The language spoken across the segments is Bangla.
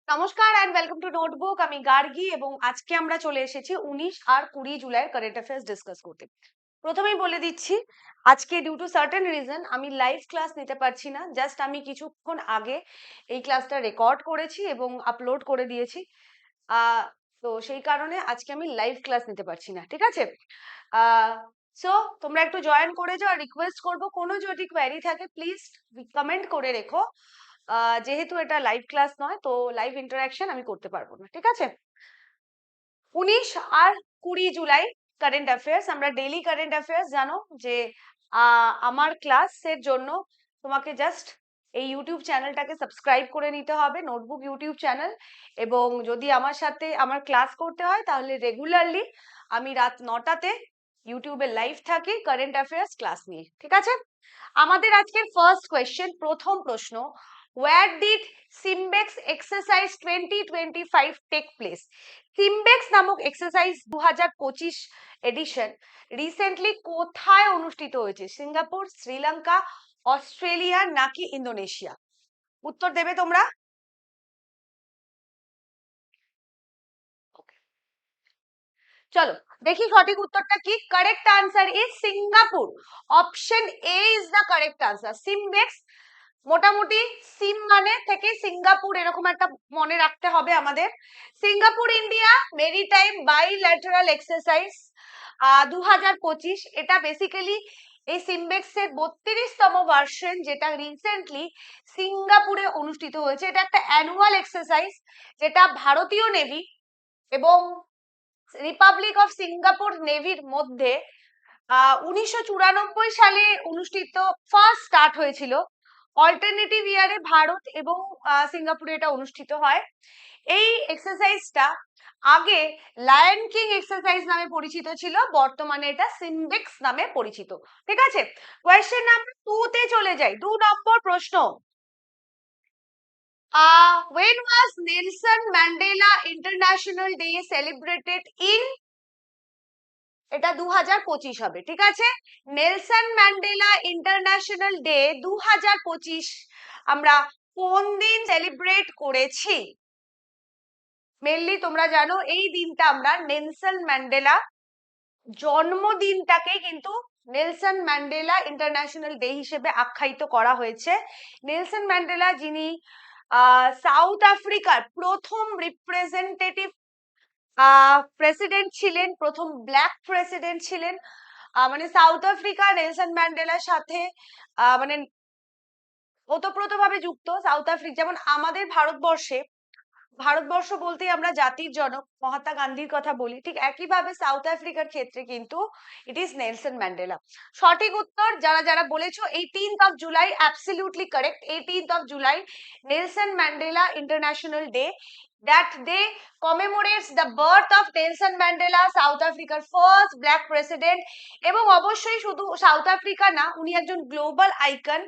নমস্কার এন্ড ওয়েলকাম টু নোটবুক। আমি গার্গী এবং আজকে আমরা চলে এসেছি 19 আর 20 জুলাই কারেন্ট অ্যাফেয়ার্স ডিসকাস করতে। প্রথমেই বলে দিচ্ছি, আজকে ডিউ টু সার্টেন রিজন আমি লাইভ ক্লাস নিতে পারছি না। জাস্ট আমি কিছুক্ষণ আগে এই ক্লাসটা রেকর্ড করেছি এবং আপলোড করে দিয়েছি। তো সেই কারণে আজকে আমি লাইভ ক্লাস নিতে পারছি না, ঠিক আছে? সো তোমরা একটু জয়েন করে যাও। আর রিকোয়েস্ট করবো, কোনো যদি কোয়েরি থাকে প্লিজ কমেন্ট করে রেখো। যেহেতু এটা লাইভ ক্লাস নয়, তো লাইভ ইন্টারাকশন আমি করতে পারবো না, ঠিক আছে? 19 আর 20 জুলাই কারেন্ট অ্যাফেয়ার্স। আমরা ডেইলি কারেন্ট অ্যাফেয়ার্স জানো যে আমার ক্লাসের জন্য তোমাকে জাস্ট এই ইউটিউব চ্যানেলটাকে সাবস্ক্রাইব করে নিতে হবে, নোটবুক ইউটিউব চ্যানেল। এবং যদি আমার সাথে আমার ক্লাস করতে হয় তাহলে রেগুলারলি আমি রাত 9টাতে ইউটিউবে লাইভ থাকি কারেন্ট অ্যাফেয়ার্স ক্লাস নিয়ে, ঠিক আছে? আমাদের আজকের ফার্স্ট কোয়েশ্চেন, প্রথম প্রশ্ন, where did Simbex exercise 2025 take place? সিমবেক্স নামক এক্সারসাইজ 2025 এডিশন রিসেন্টলি কোথায় অনুষ্ঠিত হয়েছে? সিঙ্গাপুর, শ্রীলঙ্কা, অস্ট্রেলিয়া নাকি ইন্দোনেশিয়া? উত্তর দেবে তোমরা? চলো দেখি সঠিক উত্তরটা কি। Correct answer is Singapore. Option A is the correct answer. SIMBEX মোটামুটি সিম মানে থেকে সিঙ্গাপুর এরকম একটা মনে রাখতে হবে আমাদের। Singapore India maritime bilateral exercise 2025, এটা বেসিক্যালি এই সিমবেক্স এর 32তম ভার্সন, যেটা রিসেন্টলি সিঙ্গাপুরে অনুষ্ঠিত হয়েছে। এটা একটা অ্যানুয়াল এক্সারসাইজ যেটা ভারতীয় নেভি এবং রিপাবলিক অফ সিঙ্গাপুর নেভির মধ্যে 1994 সালে অনুষ্ঠিত ফার্স্ট স্টার্ট হয়েছিল। অল্টারনেটিভ ইয়ারে ভারত এবং সিঙ্গাপুরে এটা অনুষ্ঠিত হয়। এই এক্সারসাইজটা আগে লায়ন কিং এক্সারসাইজ নামে পরিচিত ছিল, বর্তমানে এটা সিমবেক্স নামে পরিচিত, ঠিক আছে? কোয়েশ্চেন নাম্বার 2 তে চলে যাই। 2 নম্বর প্রশ্ন, when was Nelson Mandela International Day celebrated in? এটা 2025 হবে, ঠিক আছে? নেলসন ম্যান্ডেলা ইন্টারন্যাশনাল ডে 2025 আমরা কোন দিন সেলিব্রেট করেছি? মেনলি তোমরা জানো এই দিনটা আমরা নেলসন ম্যান্ডেলা জন্মদিনটাকে কিন্তু নেলসন ম্যান্ডেলা ইন্টারন্যাশনাল ডে হিসেবে আখ্যায়িত করা হয়েছে। নেলসন ম্যান্ডেলা, যিনি সাউথ আফ্রিকার প্রথম রিপ্রেজেন্টেটিভ প্রেসিডেন্ট ছিলেন, প্রথম ব্ল্যাক প্রেসিডেন্ট ছিলেন। মানে সাউথ আফ্রিকা নেলসন ম্যান্ডেলার সাথে মানে ওতপ্রোতভাবে যুক্ত। সাউথ আফ্রিকা যেমন আমাদের ভারতবর্ষ বলতে আমরা জাতির জনক মহাত্মা গান্ধীর কথা বলি, ঠিক একইভাবে সাউথ আফ্রিকার ক্ষেত্রে কিন্তু ইট ইজ নেলসন ম্যান্ডেলা। সঠিক উত্তর যারা যারা বলেছো 18th of July, absolutely correct. 18th of July Nelson Mandela international day, that day commemorates the birth of Nelson Mandela, South Africa's first black president। এবং অবশ্যই শুধু সাউথ আফ্রিকা না, উনি একজন গ্লোবাল আইকন।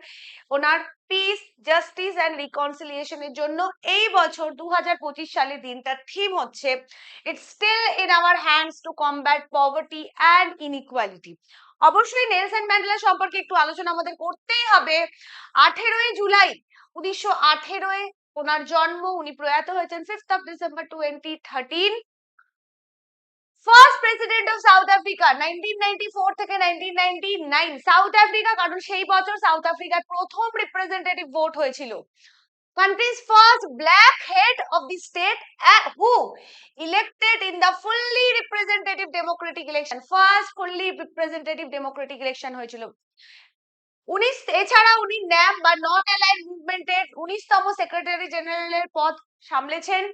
ওনার পিস, জাস্টিস এন্ড রিকনসিলিয়েশনের জন্য এই বছর 2025 সালে দিনটার থিম হচ্ছে it's still in our hands to combat poverty and inequality. অবশ্যই নেলসন ম্যান্ডেলা সম্পর্কে একটু আলোচনা আমাদের করতেই হবে। 18ই জুলাই 1918 ওনার জন্ম, উনি প্রয়াত হয়েছেন 5th of December 2013। First president of South Africa 1994 থেকে 1999। সাউথ আফ্রিকা কারণ সেই বছর সাউথ আফ্রিকার প্রথম রিপ্রেজেন্টেটিভ ভোট হয়েছিল। country's first black head of the state who elected in the fully representative democratic election। first fully representative democratic election হয়েছিল। এছাড়া উনি ন্যাম বা নন অ্যালাইড মুভমেন্টের 19তম সেক্রেটারি জেনারেলের পদ সামলেছেন।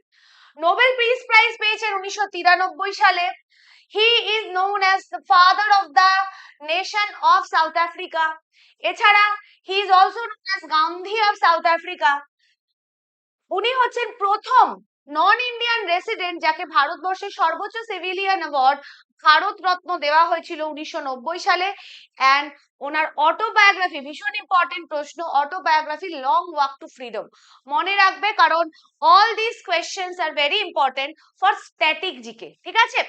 নোবেল পিস প্রাইজ পেয়েছেন 1993 সালে। He is known as the father of the nation of South Africa. এছাড়া he is also known as Gandhi of South Africa. উনি হচ্ছেন প্রথম নন ইন্ডিয়ান রেসিডেন্ট যাকে ভারতবর্ষের সর্বোচ্চ সিভিলিয়ান অ্যাওয়ার্ড ভারত রত্ন দেওয়া হয়েছিল 1990 সালে। অ্যান্ড ওনার অটোবায়োগ্রাফি, ভীষণ ইম্পর্টেন্ট প্রশ্ন, autobiography long walk two freedom মনে রাখবে, কারণ all this questions are very important for static GK, ঠিক আছে?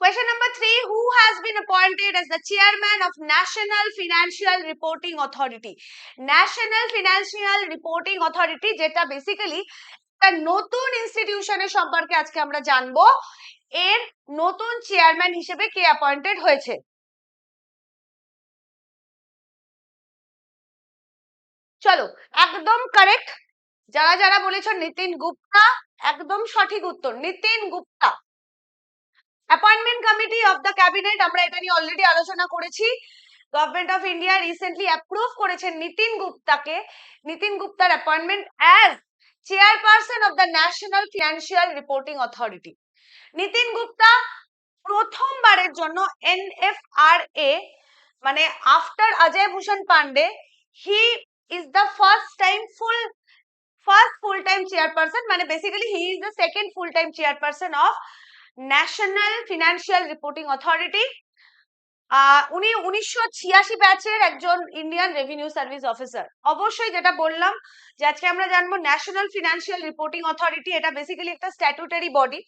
Question number 3, who has been appointed as the chairman of National Financial Reporting Authority? National Financial Reporting Authority, যেটা বেসিক্যালি একটা নতুন ইনস্টিটিউশনের সম্পর্কে আজকে আমরা জানবো, এর নতুন চেয়ারম্যান হিসেবে কে অ্যাপয়েন্টেড হয়েছে? চলো, একদম কারেক্ট। যারা যারা বলেছো নিতিন গুপ্তা, একদম সঠিক উত্তর, Nitin Gupta. Appointment committee of the cabinet, আমরা এটা নিয়ে অলরেডি আলোচনা করেছি। Government of India recently approve করেছেন নিতিন গুপ্তাকে, নিতিন গুপ্তার appointment as chairperson of the national financial reporting authority. Nitin Gupta প্রথমবারের জন্য এনএফআরএ, মানে after Ajay Bhushan Pandey, he is the first full time chairperson, মানে basically he is the second full time chairperson of national financial reporting authority. উনি 1986 ব্যাচের একজন ইন্ডিয়ান রেভিনিউ সার্ভিস অফিসার। অবশ্যই যেটা বললাম যে আজকে আমরা জানবো ন্যাশনাল ফিনান্সিয়াল রিপোর্টিং অথরিটি, এটা বেসিক্যালি একটা statutory body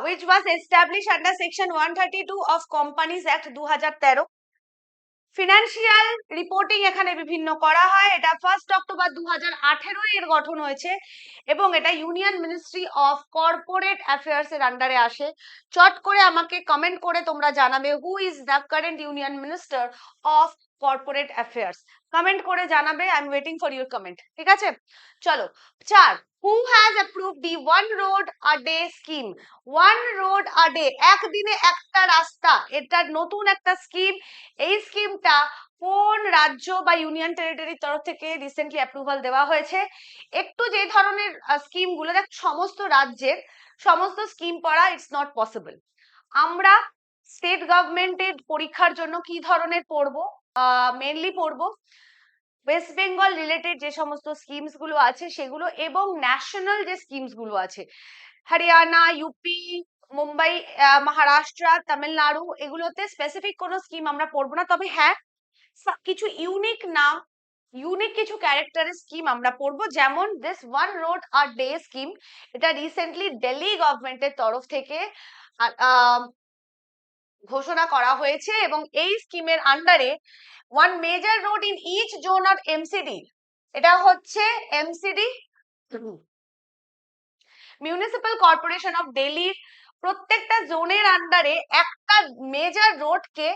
which was established under section 132 of Companies Act 2013। Financial reporting এখানে বিভিন্ন করা হয়। এটা 1 অক্টোবর 2018 এর গঠন হয়েছে এবং এটা union ministry of corporate affairs এর আন্ডারে আসে। চট করে আমাকে কমেন্ট করে তোমরা জানাবে who is the current union minister of corporate affairs. Comment করে জানাবে, I am waiting for your comment. ঠিক আছে, চলো 4, who has approved the one road a day scheme? One road a day, একদিনে একটা রাস্তা, এটা নতুন একটা স্কিম। এই স্কিমটা কোন রাজ্য বা ইউনিয়ন টেরিটরির তরফ থেকে রিসেন্টলি অ্যাপ্রুভাল দেওয়া হয়েছে? একটু যে ধরনের স্কিম গুলো, দেখ সমস্ত রাজ্যের সমস্ত স্কিম পড়া ইটস নট পসিবল। আমরা স্টেট গভর্নমেন্টের পরীক্ষার জন্য কি ধরনের পড়বো? মেনলি পড়বো ওয়েস্ট বেঙ্গল রিলেটেড যে সমস্ত স্কিমস গুলো আছে সেগুলো, এবং ন্যাশনাল যে স্কিমস গুলো আছে হরিয়ানা, ইউপি, মুম্বাই, মহারাষ্ট্র, তামিলনাড়ু, এগুলোতে স্পেসিফিক কোনো স্কিম আমরা পড়বো না। তবে হ্যাঁ, কিছু ইউনিক নাম, ইউনিক কিছু ক্যারেক্টারের স্কিম আমরা পড়বো, যেমন this one road a day scheme. এটা রিসেন্টলি দিল্লি গভর্নমেন্টের তরফ থেকে ঘোষণা করা হয়েছে এবং এই স্কিমের আন্ডারে one major road in each zone of MCD, এটা হচ্ছে এমসিডি মিউনিসিপাল কর্পোরেশন অফ দিল্লির প্রত্যেকটা জোনের আন্ডারে একটা মেজর রোডকে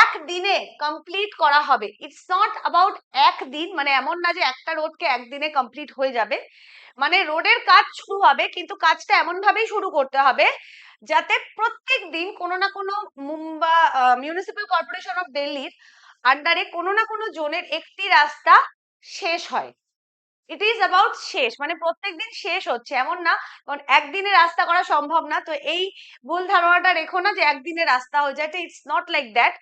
একদিনে কমপ্লিট করা হবে। ইটস নট অ্যাবাউট একদিন, মানে এমন না যে একটা রোডকে একদিনে কমপ্লিট হয়ে যাবে। মানে রোডের কাজ শুরু হবে, কিন্তু কাজটা এমন ভাবেই শুরু করতে হবে যাতে প্রত্যেক দিন কোনো না কোনো মুম্বাই মিউনিসিপাল কর্পোরেশন অফ দিল্লির আন্ডারে কোনো না কোনো জোনের একটি রাস্তা শেষ হয়। ইট ইজ অ্যাবাউট শেষ, মানে প্রত্যেকদিন শেষ হচ্ছে এমন না, কারণ একদিনে রাস্তা করা সম্ভব না। তো এই ভুল ধারণাটা রেখো না যে একদিনে রাস্তা হয়ে যায়, ইটস নট লাইক দ্যাট।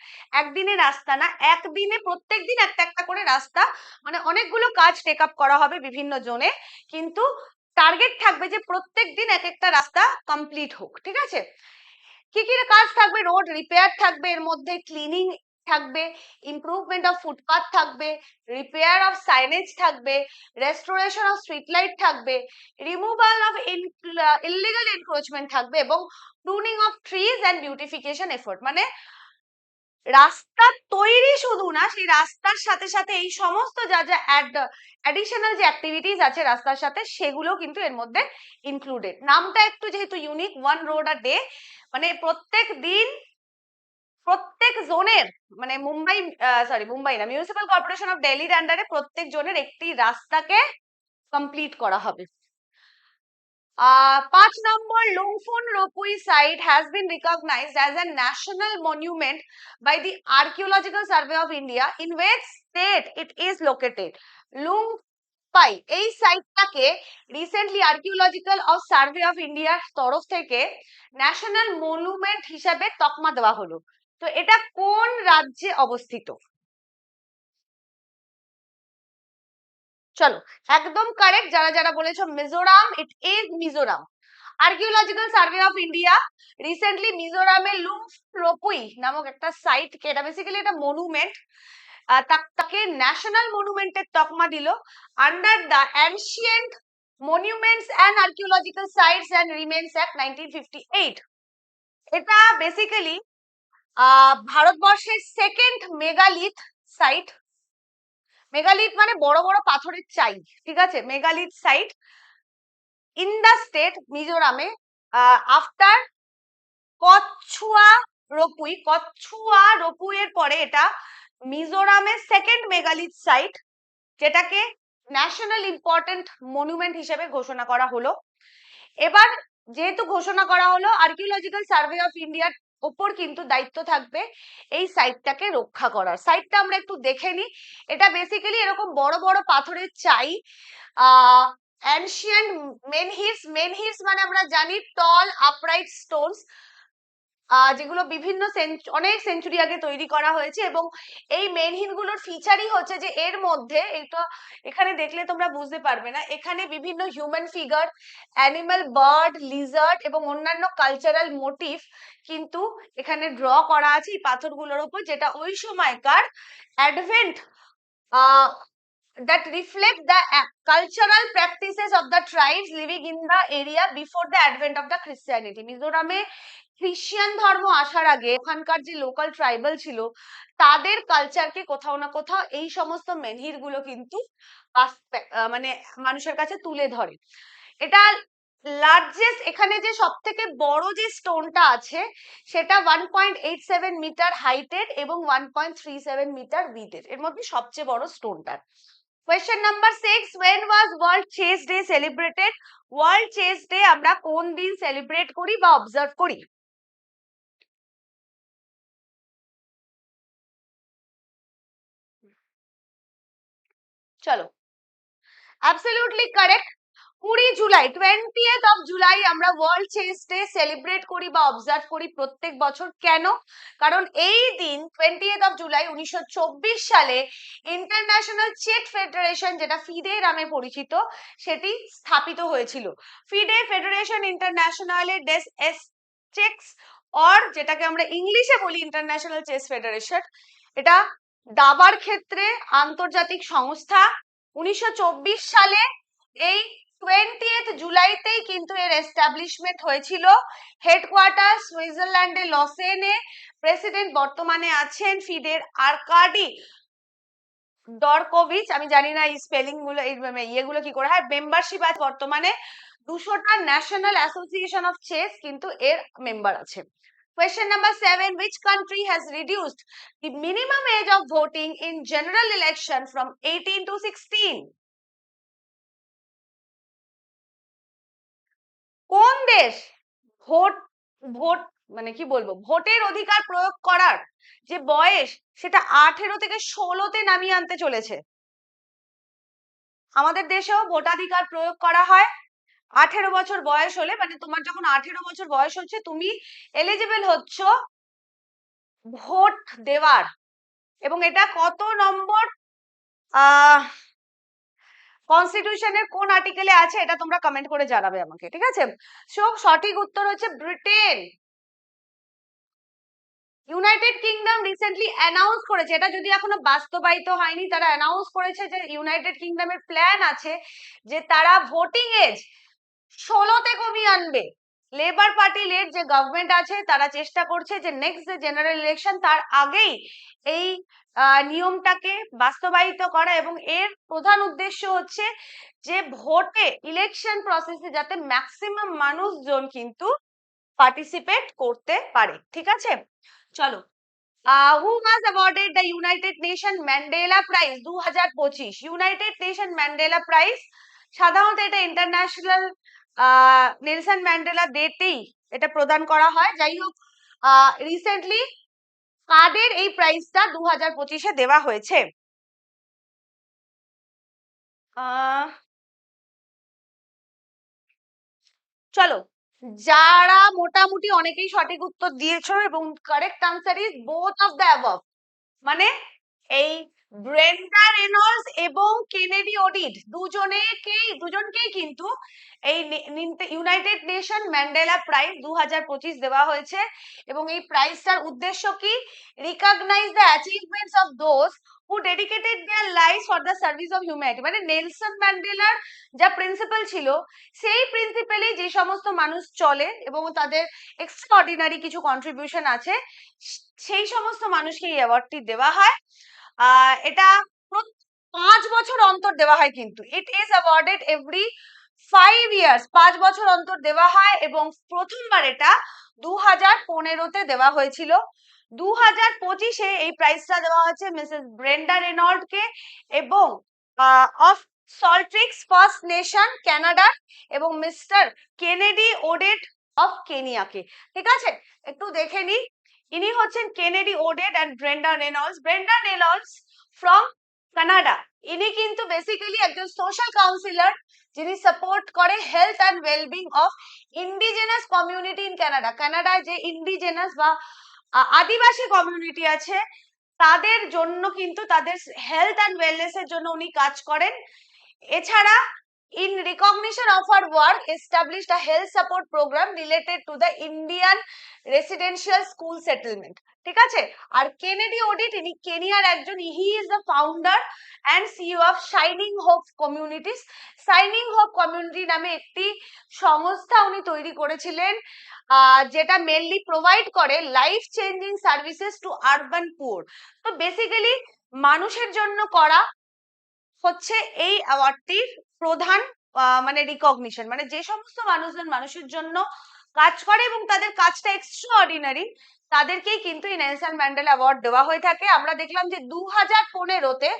একদিনে রাস্তা না, একদিনে প্রত্যেকদিন একটা একটা করে রাস্তা, মানে অনেকগুলো কাজ টেক আপ করা হবে বিভিন্ন জোনে, কিন্তু টার্গেট থাকবে যে প্রত্যেকদিন এক একটা রাস্তা কমপ্লিট হোক। ঠিক আছে, কি কি কাজ থাকবে? রোড রিপেয়ার থাকবে, এর মধ্যে ক্লিনিং থাকবে, ইমপ্রুভমেন্ট অফ ফুটপাথ থাকবে, রিপেয়ার অফ সাইনেজ থাকবে, রেস্টোরেশন অফ স্ট্রিট লাইট থাকবে, রিমুভাল অফ ইললিগাল এনক্রোচমেন্ট থাকবে, এবং pruning of trees and beautification effort. মানে রাস্তা তৈরি শুধু না, সেই রাস্তার সাথে সাথে এই সমস্ত যা যা অ্যাডিশনাল যে অ্যাক্টিভিটিস আছে রাস্তার সাথে, সেগুলো কিন্তু এর মধ্যে ইনক্লুডেড। নামটা একটু যেহেতু unique, one road a day, মানে প্রত্যেক দিন প্রত্যেক জোনের, মানে মুম্বাই না, মিউনিসিপাল কর্পোরেশন অফ দিল্লির আন্ডারে প্রত্যেক জোনের একটি রাস্তাকে কমপ্লিট করা হবে। 5 number, Lungphun Ropui site has been recognized as a national monument by the Archaeological Survey of India. In which state it is located? Lungpai এই সাইটটাকে recently archaeological of survey of ইন্ডিয়ার তরফ থেকে ন্যাশনাল মনুমেন্ট হিসাবে তকমা দেওয়া হলো। তো এটা কোন রাজ্যে অবস্থিত? চলো, একদম কারেক্ট। যারা যারা বলেছো Mizoram, it is Mizoram. Archaeological survey of India recently মিজোরামের লুংফ্রোপুই নামক একটা সাইট কে, এটা বেসিক্যালি এটা মনুমেন্ট, তাকে ন্যাশনাল মনুমেন্টের তকমা দিল under the ancient monuments and archaeological sites and remains act 1958। এটা বেসিক্যালি ভারতবর্ষের সেকেন্ড মেগালিথ সাইট। মেগালিথ মানে বড় বড় পাথরের চাই, ঠিক আছে? Megalith site in the state মিজোরামে আফটার কচ্ছুয়া রপুই এর পরে এটা মিজোরামের সেকেন্ড মেগালিথ সাইট, যেটাকে ন্যাশনাল ইম্পর্টেন্ট মনুমেন্ট হিসেবে ঘোষণা করা হলো। এবার যেহেতু ঘোষণা করা হলো, আর্কিওলজিক্যাল সার্ভে অফ ইন্ডিয়ার ওপর কিন্তু দায়িত্ব থাকবে এই সাইটটাকে রক্ষা করার। সাইটটা আমরা একটু দেখে নিই। এটা বেসিক্যালি এরকম বড় বড় পাথরের চাই, অ্যানশিয়েন্ট মেনহিরস মানে আমরা জানি টল আপরাইট স্টোনস, যেগুলো বিভিন্ন অনেক সেঞ্চুরি আগে তৈরি করা হয়েছে। এবং এই মেনহিন গুলোর ফিচারই হচ্ছে যে এর মধ্যে এটা এখানে দেখলে তোমরা বুঝতে পারবে না, এখানে বিভিন্ন human figure, animal, bird, Lizaad এবং অন্যান্য কালচারাল মোটিভ কিন্তু এখানে ড্র করা আছে এই পাথরগুলোর উপর, যেটা ওই সময়কার advent that reflect the cultural practices of the tribes living in the area before the advent of the Christianity. মিজোরামে খ্রিস্টান ধর্ম আসার আগে ওখানকার যে লোকাল ট্রাইবাল ছিল তাদের কালচারকে কোথাও না কোথাও এই সমস্ত মেনহির গুলো কিন্তু মানে মানুষের কাছে তুলে ধরে। এটা লার্জেস্ট, এখানে যে সব থেকে বড় যে স্টোনটা আছে সেটা 1.87 মিটার হাইটের এবং 1.37 মিটার উইডের, এর মধ্যে সবচেয়ে বড় স্টোনটা। Question number 6, when was World Chess Day celebrated? World Chess Day আমরা কোন দিন সেলিব্রেট করি বা অবজার্ভ করি? চলো, absolutely correct. 20 July, 20th of July আমরা ওয়ার্ল্ড চেস ডে সেলিব্রেট করি বা অবজার্ভ করি প্রত্যেক বছর। কেন? কারণ এই দিন 20th of জুলাই 1924 সালে ইন্টারন্যাশনাল চেস ফেডারেশন, যেটা ফিডে নামে পরিচিত, সেটি স্থাপিত হয়েছিল। ফিডে ফেডারেশন ইন্টারন্যাশনালে ডেস এস চেক্স, অর যেটাকে আমরা ইংলিশে বলি ইন্টারন্যাশনাল চেস ফেডারেশন, এটা দাবার ক্ষেত্রে আন্তর্জাতিক সংস্থা। 1924 সালে এই 20th জুলাইতেই কিন্তু এর এস্টাবলিশমেন্ট হয়েছিল। হেডকোয়ার্টার সুইজারল্যান্ডে লসেনে। প্রেসিডেন্ট বর্তমানে আছেন ফিডের আর্কাডি ডরকোভিচ। আমি জানি না এই স্পেলিং গুলো, এই ইয়েগুলো কি করে হয়। মেম্বারশিপ আছে বর্তমানে 200টা ন্যাশনাল অ্যাসোসিয়েশন অফ চেস কিন্তু এর মেম্বার আছে। Question number 7, which country has reduced the minimum age of voting in general election from 18 to 16? কোন দেশ ভোট ভোট মানে কি বলবো, ভোটের অধিকার প্রয়োগ করার যে বয়স সেটা 18 থেকে 16তে নামিয়ে আনতে চলেছে? আমাদের দেশেও ভোটাধিকার প্রয়োগ করা হয়। 18 বছর বয়স হলে, মানে তোমার যখন 18 বছর বয়স হচ্ছে তুমি এলিজিবল হচ্ছ ভোট দেওয়ার। এবং এটা কত নম্বর কনস্টিটিউশনের কোন আর্টিকেলে আছে এটা তোমরা কমেন্ট করে জানাবে আমাকে, ঠিক আছে? সঠিক উত্তর হচ্ছে Britain. United kingdom recently announce করেছে, এটা যদি এখনো বাস্তবায়িত হয়নি, তারা অ্যানাউন্স করেছে যে ইউনাইটেড কিংডমের প্ল্যান আছে যে তারা ভোটিং এজ 16তে কমিয়ে আনবে। লেবার পার্টি লেড যে গভর্নমেন্ট আছে তারা চেষ্টা করছে যে নেক্সট যে জেনারেল ইলেকশন তার আগেই এই নিয়মটাকে বাস্তবায়িত করা। এবং এর প্রধান উদ্দেশ্য হচ্ছে যে ভোটে ইলেকশন প্রসেসে যাতে ম্যাক্সিমাম মানুষজন কিন্তু পার্টিসিপেট করতে পারে, ঠিক আছে? চলো, who was awarded the United Nation Mandela Prize 2025? United nation Mandela prize সাধারণত এটা ইন্টারন্যাশনাল নেলসন ম্যান্ডেলা ডেতেই এটা প্রদান করা হয়। যাই হোক, রিসেন্টলি কাদের এই প্রাইজটা 2025-এ দেওয়া হয়েছে? চলো, যারা মোটামুটি অনেকেই সঠিক উত্তর দিয়েছো এবং correct answer is both of the above, মানে এই ব্রেন্ডা রেনল্ডস এবং কেনেডি ওডিড দুজনকেই কিন্তু এই ইউনাইটেড নেশন ম্যান্ডেলা প্রাইজ 2025 দেওয়া হয়েছে। এবং এই প্রাইজটার উদ্দেশ্য কি? Recognise the achievements of those who dedicated their lives for the service of humanity। মানে নেলসন ম্যান্ডেলার যা প্রিন্সিপাল ছিল সেই প্রিন্সিপালে যে সমস্ত মানুষ চলে এবং তাদের এক্সট্রাঅর্ডিনারি কিছু কন্ট্রিবিউশন আছে, সেই সমস্ত মানুষকে এই অ্যাওয়ার্ডটি দেওয়া হয়। এটা 5 বছর অন্তর দেওয়া হয়, কিন্তু it is awarded every 5 years, 5 বছর অন্তর দেওয়া হয়। এবং প্রথমবার এটা 2015-তে দেওয়া হয়েছিল। 2025-এ এই প্রাইজটা দেওয়া হচ্ছে মিসেস ব্রেন্ডা রেনল্ডকে এবং অফ সল্ট্রিক্স ফার্স্ট নেশন কানাডা এবং মিস্টার কেনেডি ওডেট অফ কেনিয়াকে। ঠিক আছে, একটু দেখে নি। ইনি হচ্ছেন Kennedy Odede and Brenda Reynolds. Brenda Reynolds from Canada. ইনি কিন্তু বেসিক্যালি একজন সোশ্যাল কাউন্সিলর, যিনি সাপোর্ট করে health and wellbeing of indigenous community in Canada. কানাডায় যে ইন্ডিজেনাস বা আদিবাসী কমিউনিটি আছে তাদের জন্য কিন্তু তাদের হেলথ অ্যান্ড ওয়েলনেস এর জন্য উনি কাজ করেন। এছাড়া in recognition of her work established a health support program related to the Indian residential school settlement। ঠিক আছে, আর কেনেডি ওডিট ইনি কেনিয়ার একজন, he is the founder and CEO of Shining Hope Communities. Shining Hope Community নামে একটি সংস্থা উনি তৈরি করেছিলেন, যেটা মেনলি প্রোভাইড করে life changing services to urban poor. তো বেসিক্যালি মানুষের জন্য করা হচ্ছে এই অ্যাওয়ার্ডটির প্রধান মানে রিকগনিশন। মানে যে সমস্ত মানুষজন মানুষের জন্য কাজ করে এবং তাদের কাজটা এক্সট্রাঅর্ডিনারি, তাদেরকেই কিন্তু এই নেলসন ম্যান্ডেলা অ্যাওয়ার্ড দেওয়া হয়ে থাকে। আমরা দেখলাম যে 2015-তে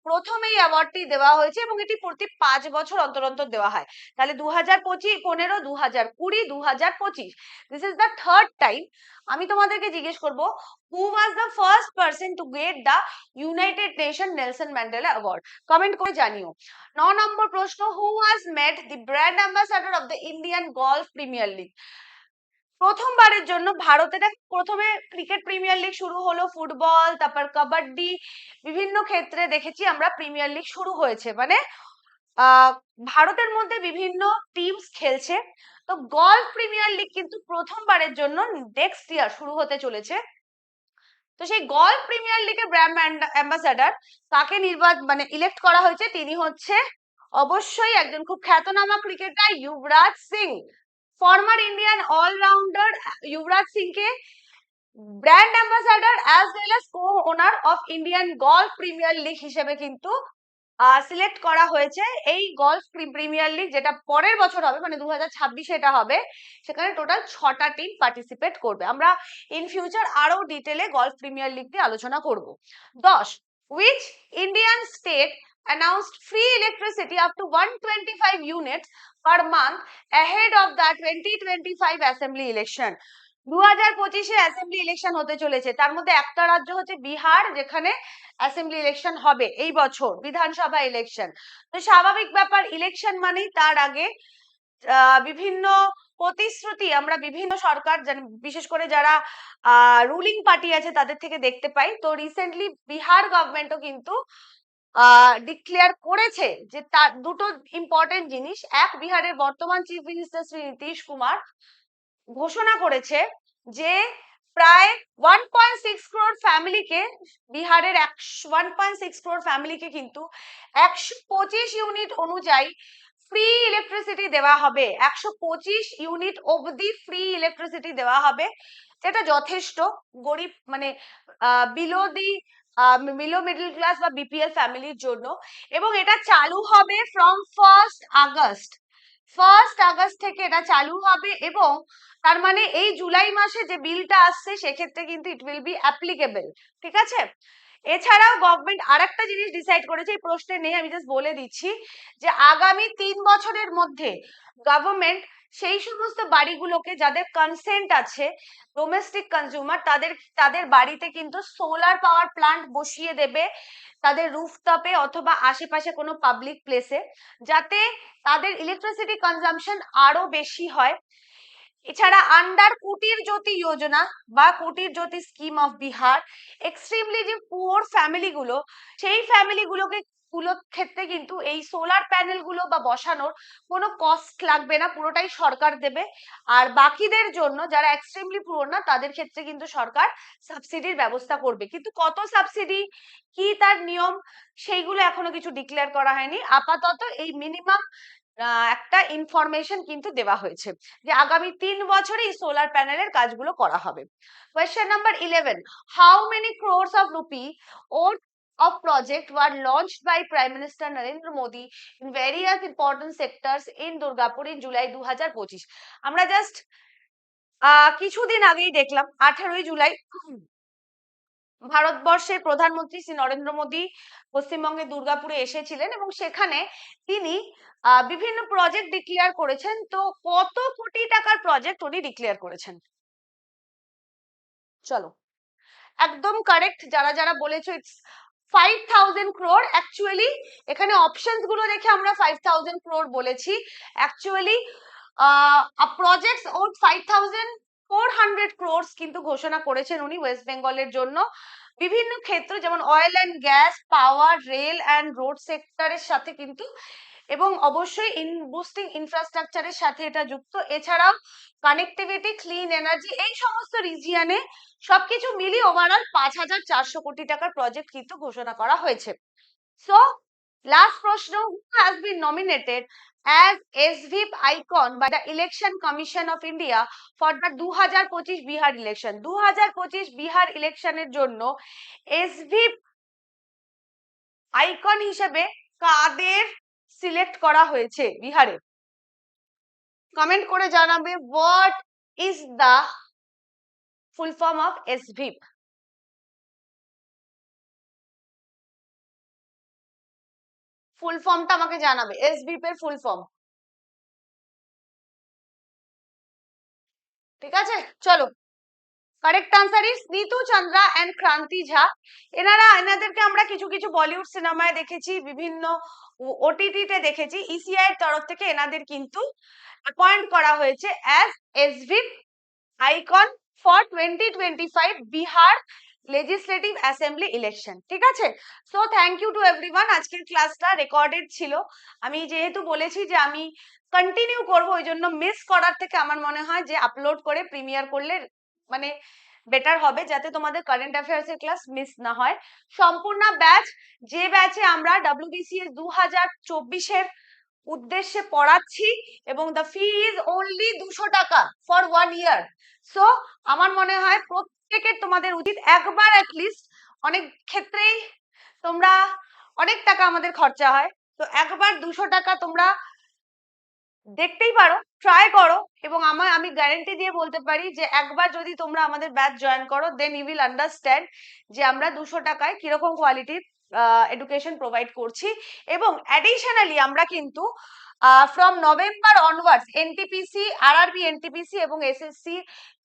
প্রথম এই অ্যাওয়ার্ডটি দেওয়া হয়েছে এবং এটি প্রতি 5 বছর অন্তর অন্তর দেওয়া হয়। তাহলে 2015, 2020, 2025, this is the third time. আমি তোমাদেরকে জিজ্ঞেস করব, who was the first person to get the United Nation Nelson Mandela award? Comment করে জানিও। 9 নম্বর প্রশ্ন, who was made the brand ambassador of the Indian golf premier league? প্রথমবারের জন্য ভারতে প্রথমে ক্রিকেট প্রিমিয়ার লিগ শুরু হলো, ফুটবল, তারপর কাবাডি, বিভিন্ন ক্ষেত্রে দেখেছি আমরা প্রিমিয়ার লিগ শুরু হয়েছে। মানে ভারতের মধ্যে বিভিন্ন টিমস খেলছে। তো গলফ প্রিমিয়ার লিগ কিন্তু প্রথমবারের জন্য নেক্সট ইয়ার শুরু হতে চলেছে। তো সেই গলফ প্রিমিয়ার লিগের ব্র্যান্ড অ্যাম্বাসাডর কাকে মানে ইলেক্ট করা হয়েছে? তিনি হচ্ছে অবশ্যই একজন খুব খ্যাতনামা cricketer Yuvraj Singh. Former Indian allrounder যুবরাজ সিংকে brand ambassador as well as co owner of Indian golf premier league হিসেবে কিন্তু সিলেক্ট করা হয়েছে। এই গলফ প্রিমিয়ার লিগ যেটা পরের বছর হবে, মানে 2026-এ এটা হবে, সেখানে টোটাল 6টা টিম পার্টিসিপেট করবে। আমরা ইন ফিউচার আরো ডিটেলে গলফ প্রিমিয়ার লিগ নিয়ে আলোচনা করব। 10, which Indian state announced free electricity up to 125 units per month ahead of the 2025 assembly election? 2025-এ অ্যাসেম্বলি ইলেকশন হতে চলেছে, তার মধ্যে একটা রাজ্য হচ্ছে বিহার, যেখানে অ্যাসেম্বলি ইলেকশন হবে এই বছর, বিধানসভা ইলেকশন। তো স্বাভাবিক ব্যাপার, ইলেকশন মানেই তার আগে বিভিন্ন প্রতিশ্রুতি আমরা বিভিন্ন সরকার, বিশেষ করে যারা রুলিং পার্টি আছে তাদের থেকে দেখতে পাই। তো রিসেন্টলি বিহার গভর্নমেন্টও কিন্তু ডিক্লেয়ার করেছে যে তার দুটো ইম্পর্টেন্ট জিনিস। এক, বিহারের বর্তমান চিফ মিনিস্টার শ্রী নীতিশ কুমার ঘোষণা করেছে যে প্রায় 1.6 crore ফ্যামিলিকে, বিহারের 1.6 crore ফ্যামিলিকে কিন্তু 125 ইউনিট অনুযায়ী ফ্রি ইলেকট্রিসিটি দেওয়া হবে। 125 ইউনিট অবধি ফ্রি ইলেকট্রিসিটি দেওয়া হবে, যেটা যথেষ্ট গরিব, মানে বিলো মিডল ক্লাস বা বিপিএল ফ্যামিলির জন্য। এবং এটা চালু হবে from 1st August. 1st August থেকে এটা চালু হবে এবং তার মানে এই জুলাই মাসে যে বিলটা আসছে সেক্ষেত্রে কিন্তু ইট উইল বি অ্যাপ্লিকেবল। ঠিক আছে, এছাড়াও গভর্নমেন্ট আরেকটা জিনিস ডিসাইড করেছে, এই প্রশ্নে নেই, আমি জাস্ট বলে দিচ্ছি, যে আগামী 3 বছরের মধ্যে গভর্নমেন্ট সেই সমস্ত বাড়িগুলোকে যাদের কনসেন্ট আছে, ডোমেস্টিক কনজিউমার, তাদের বাড়িতে কিন্তু সোলার পাওয়ার প্লান্ট বসিয়ে দেবে তাদের রুফটপে অথবা আশেপাশে কোনো পাবলিক প্লেসে, যাতে তাদের ইলেকট্রিসিটি কনজাম্পশন আরো বেশি হয়। এছাড়া আন্ডার কুটির জ্যোতি যোজনা বা কুটির জ্যোতি স্কিম অফ বিহার, এক্সট্রিমলি যে পুয়ার ফ্যামিলি গুলো, সেই ফ্যামিলি গুলোকে গুলোর ক্ষেত্রে কিন্তু এই সোলার প্যানেল গুলো বা বসানোর কোনো কস্ট লাগবে না, পুরোটাই সরকার দেবে। আর বাকিদের জন্য যারা এক্সট্রিমলি পুয়ার না তাদের ক্ষেত্রে কিন্তু সরকার সাবসিডির ব্যবস্থা করবে, কিন্তু কত সাবসিডি, কি তার নিয়ম, সেইগুলো এখনো কিছু ডিক্লেয়ার করা হয়নি। আপাতত এই মিনিমাম একটা ইনফরমেশন কিন্তু দেওয়া হয়েছে যে আগামী 3 বছরে এই সোলার প্যানেলের কাজগুলো করা হবে। Question number 11, how many crores of rupee or of project were launched by Prime Minister Narendra Modi in various important sectors in Durgapur in July 2025? আমরা জাস্ট কিছুদিন আগেই দেখলাম 18ই জুলাই ভারতবর্ষের প্রধানমন্ত্রী শ্রী নরেন্দ্র মোদী পশ্চিমবঙ্গে দুর্গাপুরে এসেছিলেন এবং সেখানে তিনি বিভিন্ন প্রজেক্ট ডিক্লেয়ার করেছেন। তো কত কোটি টাকার প্রজেক্ট উনি ডিক্লেয়ার করেছেন? চলো, একদম কারেক্ট। যারা যারা বলেছো ইটস 5000 crore। অ্যাকচুয়ালি এখানে অপশনস গুলো দেখে আমরা 5000 crore বলেছি। অ্যাকচুয়ালি প্রজেক্টস ওর 5400 crores কিন্তু ঘোষণা করেছেন উনি ওয়েস্ট বেঙ্গলের জন্য। বিভিন্ন ক্ষেত্র যেমন oil and gas, power, rail and road সেক্টরের সাথে কিন্তু, এবং অবশ্যই বুস্টিং ইনফ্রাস্ট্রাকচারের সাথে এটা যুক্ত। এছাড়াও কানেক্টিভিটি, ক্লিন এনার্জি, এই সমস্ত রিজিয়নে সবকিছু মিলিয়ে ওভারঅল 5400 কোটি টাকার প্রজেক্ট কিন্তু ঘোষণা করা হয়েছে। সো লাস্ট প্রশ্ন, who has been nominated as SVIP icon by the Election Commission of India for the 2025 Bihar election? 2025 Bihar ইলেকশনের জন্য SVIP আইকন হিসেবে কাদের সিলেক্ট করা হয়েছে বিহারে? কমেন্ট করে জানাবে what is the full form of SVIP? ফুল ফর্মটা আমাকে জানাবে, SVIP এর ফুল ফর্ম। ঠিক আছে, চলো। Correct answer is Neetu Chandra and Kranti Jha. এনাদেরকে আমরা কিছু কিছু বলিউড সিনেমায় দেখেছি, বিভিন্ন ওটিটি তে দেখেছি। ইসিআই এর তরফ থেকে এনাদের কিন্তু অ্যাপয়েন্ট করা হয়েছে as SVIP icon for 2025 Bihar legislative assembly election. ঠিক আছে, so thank you to everyone. আজকের ক্লাসটা রেকর্ডেড ছিল, আমি যেহেতু বলেছি যে আমি কন্টিনিউ করব, ওই জন্য মিস করার থেকে আমার মনে হয় যে আপলোড করে প্রিমিয়ার করলে মানে বেটার হবে, যাতে তোমাদের কারেন্ট অ্যাফেয়ার্স এর ক্লাস মিস না হয়। সম্পূর্ণ ব্যাচ, যে ব্যাচে আমরা WBCS 2024 এর উদ্দেশ্যে পড়াচ্ছি, এবং দ্য ফি ইজ অনলি 200 টাকা ফর 1 ইয়ার। সো আমার মনে হয় প্রত্যেকের তোমাদের উচিত একবার অ্যাটলিস্ট, অনেক ক্ষেত্রেই তোমরা অনেক টাকা আমাদের খরচা হয়, তো একবার 200 টাকা তোমরা দেখতেই পারো, ট্রাই করো। এবং আমি গ্যারান্টি দিয়ে বলতে পারি যে একবার যদি তোমরা আমাদের ব্যাচ জয়েন করো, দেন ইউ উইল আন্ডারস্ট্যান্ড যে আমরা 200 টাকায় কিরকম কোয়ালিটির এডুকেশন প্রোভাইড করছি। এবং অ্যাডিশনালি আমরা কিন্তু from November onwards NTPC, RRB NTPC এবং এসএসসি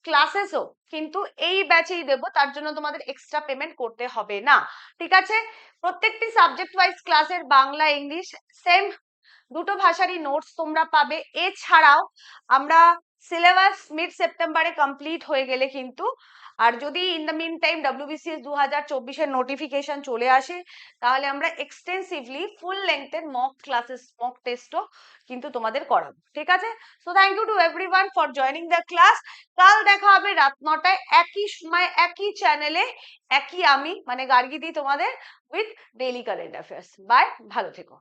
ক্লাসেসও কিন্তু এই ব্যাচেই দেবো, তার জন্য তোমাদের এক্সট্রা পেমেন্ট করতে হবে না। ঠিক আছে, প্রত্যেকটি সাবজেক্ট ওয়াইজ ক্লাসের বাংলা, ইংলিশ সেম দুটো ভাষারই নোটস তোমরা পাবে। এছাড়াও আমরা সিলেবাস মিড সেপ্টেম্বরে কমপ্লিট হয়ে গেলে কিন্তু, আর যদি in the mean time WBCS 2024 এর নোটিফিকেশন চলে আসে, তাহলে আমরা এক্সটেন্সিভলি ফুল লেন্থের মক ক্লাসেস, মক টেস্টও কিন্তু তোমাদের করাবো। ঠিক আছে, so thank you to everyone for joining the class. কাল দেখা হবে রাত 9টায় একই সময় একই চ্যানেলে, একই আমি মানে গার্গিদি তোমাদের with daily current affairs. Bye, ভালো থেকো।